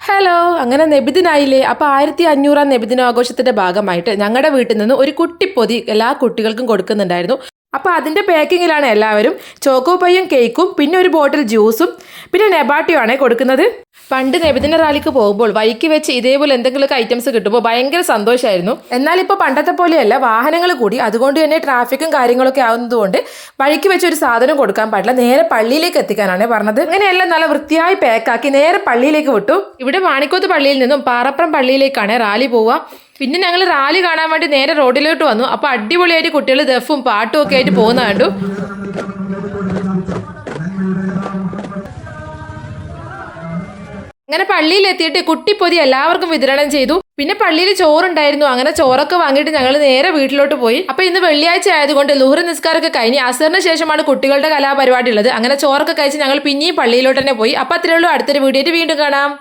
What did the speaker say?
Hello, അങ്ങനെ നബിദിനായില്ലേ? അപ്പോൾ 1500 നബിദിനാഘോഷത്തിന്റെ ഭാഗമായിട്ട് ഞങ്ങളുടെ വീട്ടിൽ നിന്ന് ഒരു കുട്ടിപ്പൊതി എല്ലാ കുട്ടികൾക്കും കൊടുക്കുന്നുണ്ടായിരുന്നു. അപ്പോൾ അതിന്റെ പാക്കിങ്ങിലാണ് എല്ലാവരും. ചോക്കോ പയ്യും കേക്കും പിന്നെ ഒരു ബോട്ടിൽ ജ്യൂസും പിന്നെ നെബാട്ടിയോ ആണ് കൊടുക്കുന്നത്. പണ്ട് നബിദിന റാലിക്ക് പോകുമ്പോൾ വഴിക്ക് വെച്ച് ഇതേപോലെ എന്തെങ്കിലുമൊക്കെ ഐറ്റംസ് കിട്ടുമ്പോൾ ഭയങ്കര സന്തോഷമായിരുന്നു. എന്നാൽ ഇപ്പോൾ പണ്ടത്തെ പോലെയല്ല, വാഹനങ്ങൾ കൂടി. അതുകൊണ്ട് തന്നെ ട്രാഫിക്കും കാര്യങ്ങളൊക്കെ ആവുന്നതുകൊണ്ട് വഴിക്ക് വെച്ച് ഒരു സാധനം കൊടുക്കാൻ പാടില്ല, നേരെ പള്ളിയിലേക്ക് എത്തിക്കാനാണ് പറഞ്ഞത്. അങ്ങനെയെല്ലാം നല്ല വൃത്തിയായി പാക്കാക്കി നേരെ പള്ളിയിലേക്ക് വിട്ടു. ഇവിടെ മാണിക്കോത്ത് പള്ളിയിൽ നിന്നും പാറപ്പുറം പള്ളിയിലേക്കാണ് റാലി പോവുക. പിന്നെ ഞങ്ങൾ റാലി കാണാൻ വേണ്ടി നേരെ റോഡിലോട്ട് വന്നു. അപ്പോൾ അടിപൊളിയായിട്ട് കുട്ടികൾ ദഫും പാട്ടും ഒക്കെ ആയിട്ട് പോകുന്ന കണ്ടു. അങ്ങനെ പള്ളിയിൽ എത്തിയിട്ട് കുട്ടിപ്പൊതി എല്ലാവർക്കും വിതരണം ചെയ്തു. പിന്നെ പള്ളിയിൽ ചോറുണ്ടായിരുന്നു. അങ്ങനെ ചോറൊക്കെ വാങ്ങിയിട്ട് ഞങ്ങൾ നേരെ വീട്ടിലോട്ട് പോയി. അപ്പോൾ ഇന്ന് വെള്ളിയാഴ്ച ആയതുകൊണ്ട് ലുഹർ നിസ്കാരമൊക്കെ കഴിഞ്ഞ് അസറിന് ശേഷമാണ് കുട്ടികളുടെ കലാപരിപാടി ഉള്ളത്. അങ്ങനെ ചോറൊക്കെ കഴിച്ച് ഞങ്ങൾ പിന്നെയും പള്ളിയിലോട്ട് തന്നെ പോയി. അപ്പോൾ അത്രയേ ഉള്ളൂ. അടുത്തൊരു വീഡിയോയിൽ വീണ്ടും കാണാം.